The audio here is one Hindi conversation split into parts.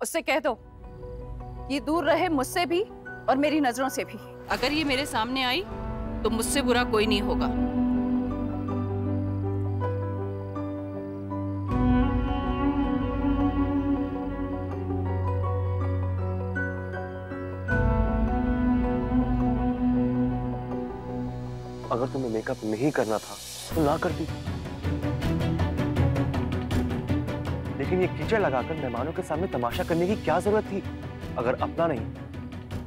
उससे कह दो ये दूर रहे मुझसे भी और मेरी नजरों से भी। अगर ये मेरे सामने आई तो मुझसे बुरा कोई नहीं होगा। अगर तुम्हें मेकअप नहीं करना था तो ना करती, लेकिन ये कीचड़ लगाकर मेहमानों के सामने तमाशा करने की क्या जरूरत थी? अगर अपना नहीं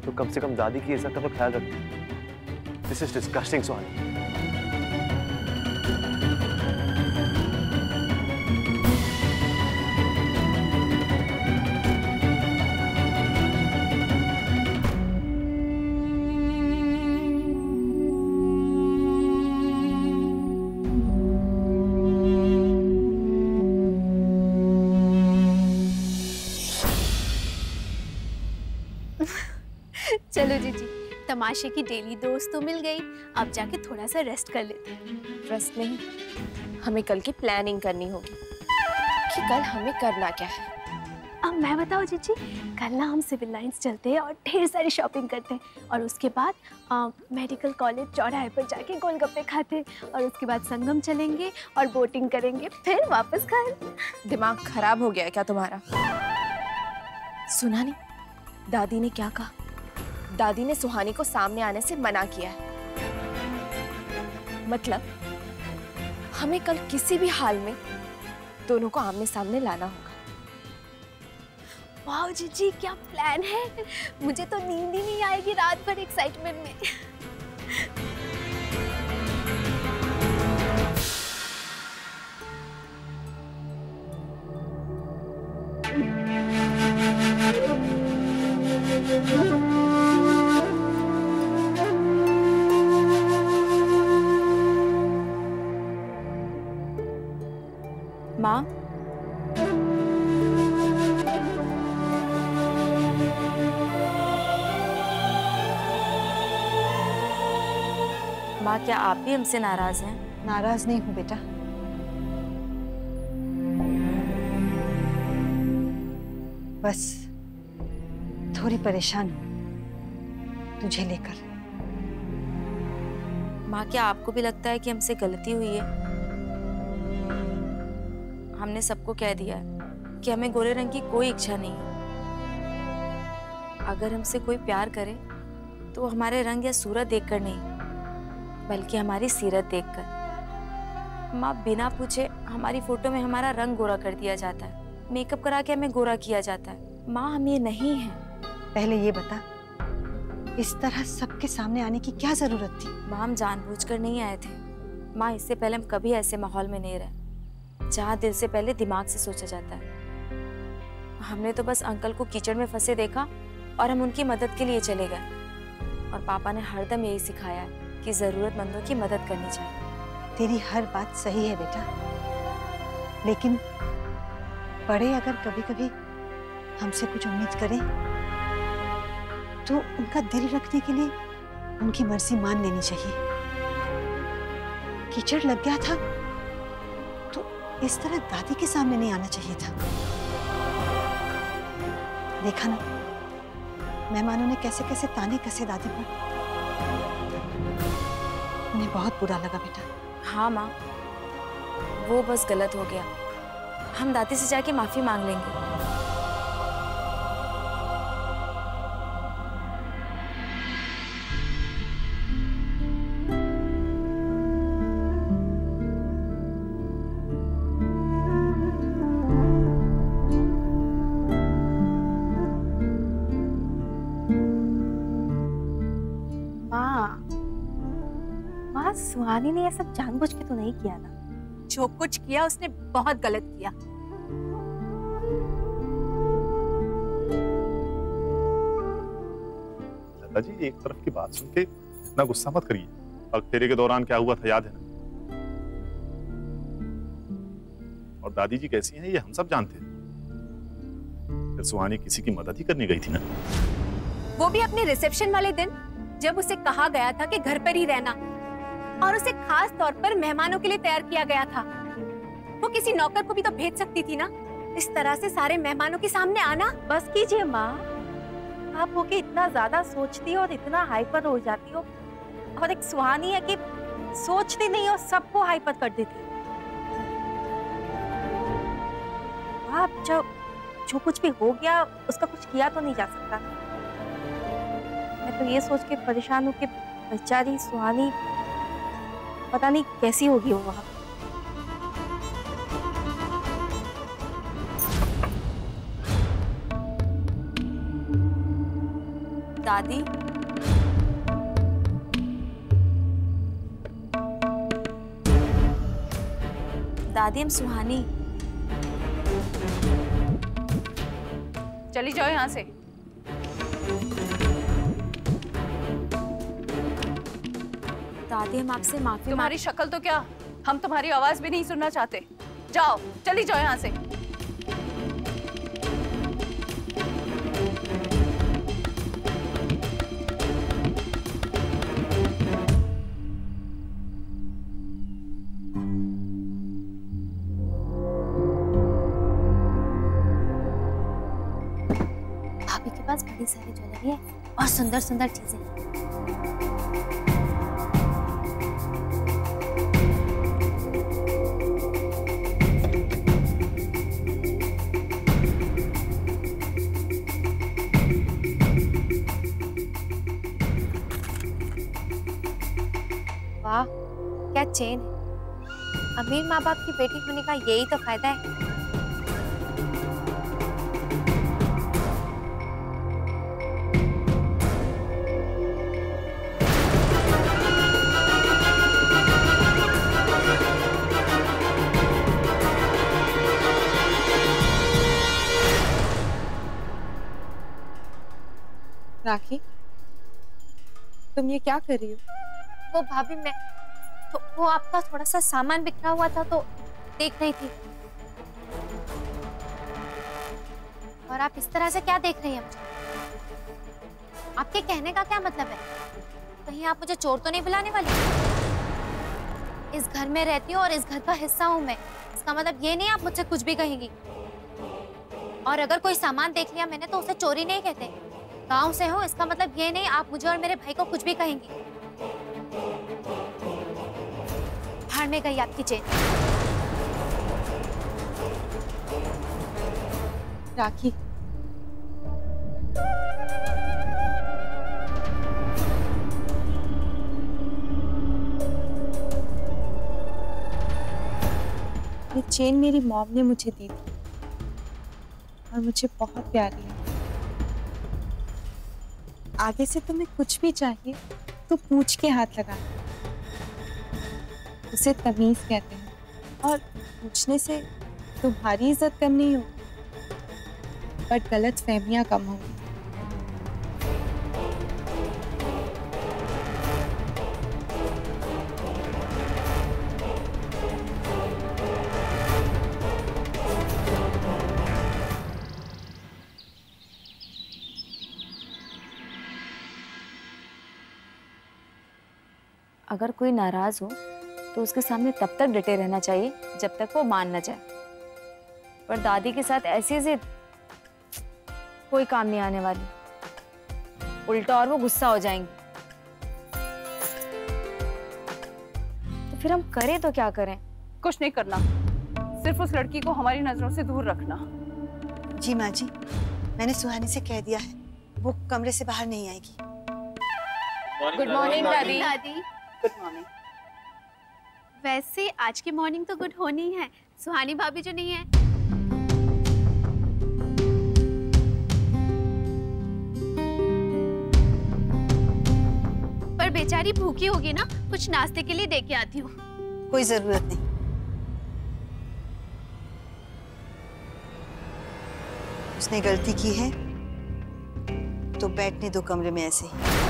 तो कम से कम दादी की इज्जत का तो ख्याल रखती। दिस इज डिस्गस्टिंग सुहानी। चलो जीजी, तमाशे की डेली दोस्त तो मिल गई, अब जाके थोड़ा सा रेस्ट कर लेते हैं। रेस्ट नहीं, हमें कल की प्लानिंग करनी होगी कि कल हमें करना क्या है। अब मैं बताऊं जीजी, कल ना हम सिविल लाइंस चलते हैं और ढेर सारी शॉपिंग करते हैं और उसके बाद मेडिकल कॉलेज चौराहे पर जाके गोलगप्पे खाते हैं और उसके बाद संगम चलेंगे और बोटिंग करेंगे, फिर वापस घर। दिमाग खराब हो गया है क्या तुम्हारा? सुना नहीं दादी ने क्या कहा? दादी ने सुहानी को सामने आने से मना किया है। मतलब हमें कल किसी भी हाल में दोनों को आमने सामने लाना होगा। वाह जीजी, क्या प्लान है! मुझे तो नींद ही नहीं आएगी रात भर एक्साइटमेंट में। माँ, माँ क्या आप भी हमसे नाराज हैं? नाराज नहीं हूँ बेटा, बस थोड़ी परेशान हूँ तुझे लेकर। माँ क्या आपको भी लगता है कि हमसे गलती हुई है? हमने सबको कह दिया है कि हमें गोरे रंग की कोई इच्छा नहीं है। अगर हमसे कोई प्यार करे तो हमारे रंग या सूरत देखकर नहीं, बल्कि हमारी सीरत देखकर। माँ बिना पूछे हमारी फोटो में हमारा रंग गोरा कर दिया जाता है, मेकअप करा के हमें गोरा किया जाता है। माँ हम ये नहीं हैं। पहले ये बता, इस तरह सबके सामने आने की क्या जरूरत थी? माँ हम जानबूझकर नहीं आए थे। माँ इससे पहले हम कभी ऐसे माहौल में नहीं रहे जहाँ दिल से पहले दिमाग से सोचा जाता है। हमने तो बस अंकल को कीचड़ में फंसे देखा और हम उनकी मदद के लिए चले गए। और पापा ने हरदम यही सिखाया है कि जरूरतमंदों की मदद करनी चाहिए। तेरी हर बात सही है बेटा, लेकिन बड़े अगर कभी कभी हमसे कुछ उम्मीद करें तो उनका दिल रखने के लिए उनकी मर्जी मान लेनी चाहिए। कीचड़ लग गया था तो इस तरह दादी के सामने नहीं आना चाहिए था। देखा ना मेहमानों ने कैसे कैसे ताने कसे दादी पर। उन्हें बहुत बुरा लगा बेटा। हाँ माँ, वो बस गलत हो गया। हम दादी से जाके माफी मांग लेंगे। सुहानी ने ये सब जानबूझ के तो नहीं किया ना। जो कुछ किया उसने बहुत गलत किया। लता जी एक तरफ की बात सुन के इतना गुस्सा मत करिए। और फेरे के दौरान क्या हुआ था याद है ना? और दादी जी कैसी हैं ये हम सब जानते हैं। फिर सुहानी किसी की मदद ही करने गई थी ना, वो भी अपने रिसेप्शन वाले दिन, जब उसे कहा गया था कि घर पर ही रहना और उसे खास तौर पर मेहमानों के लिए तैयार किया गया था। वो किसी नौकर को भी तो भेज सकती थी ना। इस तरह से सारे मेहमानों के सामने आना। बस कीजिए माँ, आप होके इतना ज्यादा सोचती हो और इतना हाइपर हो जाती हो, और एक सुहानी है कि सोचती नहीं हो, सबको हाइपर कर देती हो। आप जो कुछ भी हो गया उसका कुछ किया तो नहीं जा सकता। मैं तो ये सोच के परेशान हूँ कि बेचारी सुहानी पता नहीं कैसी होगी वो वहां। दादी, दादी हम सुहानी। चली जाओ यहाँ से। दादी हम आपसे माफी तुम्हारी शक्ल तो क्या, हम तुम्हारी आवाज भी नहीं सुनना चाहते। जाओ, चली जाओ यहाँ से। भाभी के पास बड़ी सारी ज्वेलरी है और सुंदर सुंदर चीजें। वाह, क्या चेन है। अमीर माँ बाप की बेटी होने का यही तो फायदा है। राखी, तुम ये क्या कर रही हो? वो भाभी, मैं तो वो आपका थोड़ा सा सामान बिखरा हुआ था तो देख रही थी। और आप इस तरह से क्या देख रही हैं मुझे? आपके कहने का क्या मतलब है? कहीं आप मुझे चोर तो नहीं बुलाने वाली? इस घर में रहती हूँ और इस घर का हिस्सा हूँ मैं। इसका मतलब ये नहीं आप मुझसे कुछ भी कहेंगी। और अगर कोई सामान देख लिया मैंने तो उसे चोरी नहीं कहते। गांव से हो इसका मतलब ये नहीं आप मुझे और मेरे भाई को कुछ भी कहेंगी। भाड़ में गई आपकी चेन। राखी, ये चेन मेरी मॉम ने मुझे दी थी और मुझे बहुत प्यारी है। आगे से तुम्हें कुछ भी चाहिए तो पूछ के हाथ लगा, उसे तमीज कहते हैं। और पूछने से तुम्हारी इज्जत कम नहीं हो, बट गलत फहमियां कम होंगी। अगर कोई नाराज हो तो उसके सामने तब तक डटे रहना चाहिए जब तक वो मान न जाए। पर दादी के साथ ऐसी जिद कोई काम नहीं आने वाली, उल्टा और वो गुस्सा हो जाएंगी। तो फिर हम करें तो क्या करें? कुछ नहीं करना, सिर्फ उस लड़की को हमारी नजरों से दूर रखना। जी माँ जी, मैंने सुहानी से कह दिया है, वो कमरे से बाहर नहीं आएगी। गुड मॉर्निंग दादी। Good morning. वैसे आज की मॉर्निंग तो गुड होनी है, सुहानी भाभी जो नहीं है। पर बेचारी भूखी होगी ना, कुछ नाश्ते के लिए दे के आती हूँ। कोई जरूरत नहीं, उसने गलती की है तो बैठने दो कमरे में ऐसे ही।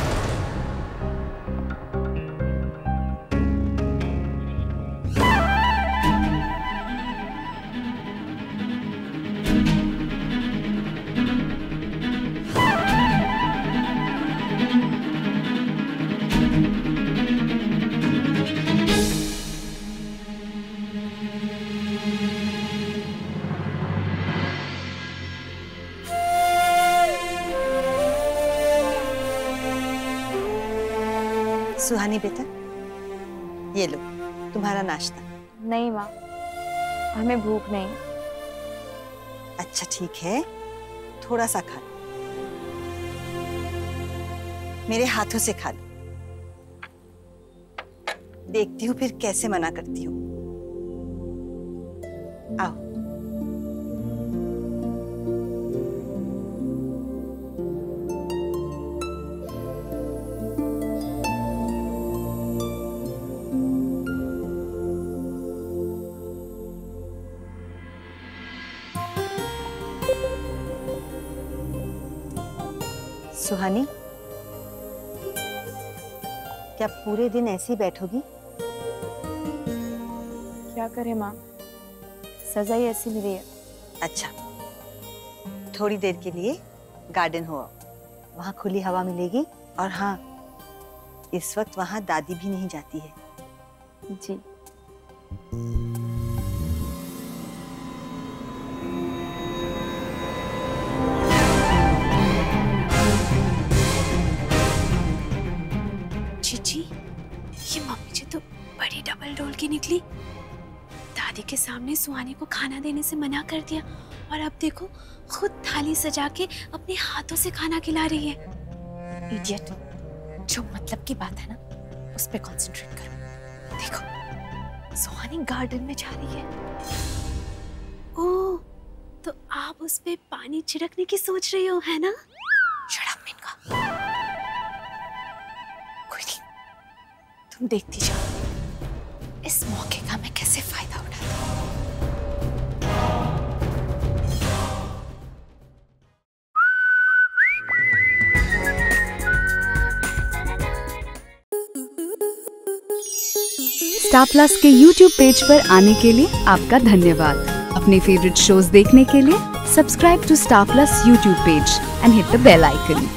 सुहानी बेटा, ये लो तुम्हारा नाश्ता। नहीं माँ, हमें भूख नहीं। अच्छा ठीक है, थोड़ा सा खा लो, मेरे हाथों से खा लो। देखती हूँ फिर कैसे मना करती हूँ। आओ। सुहानी, क्या पूरे दिन ऐसे ही बैठोगी? क्या करे माँ, सजा ही ऐसी मिली है। अच्छा, थोड़ी देर के लिए गार्डन हो आओ, वहाँ खुली हवा मिलेगी। और हाँ, इस वक्त वहाँ दादी भी नहीं जाती है। जी। जीजी, ये मम्मी जी तो बड़ी डबल डोल की निकली। दादी के सामने सुहानी को खाना देने से मना कर दिया और अब देखो खुद थाली सजा के अपने हाथों से खाना खिला रही है। इडियट, जो मतलब की बात है ना उस पे कंसंट्रेट करो। देखो सुहानी गार्डन में जा रही है। ओह, तो आप उस पे पानी छिड़कने की सोच रही हो, है ना? Shut up Minka. कोई नहीं, तुम देखती जाओ इस मौके का मैं कैसे फायदा उठाती हूँ। स्टार प्लस के YouTube पेज पर आने के लिए आपका धन्यवाद। अपने फेवरेट शोज देखने के लिए subscribe to Star Plus YouTube page and hit the bell icon.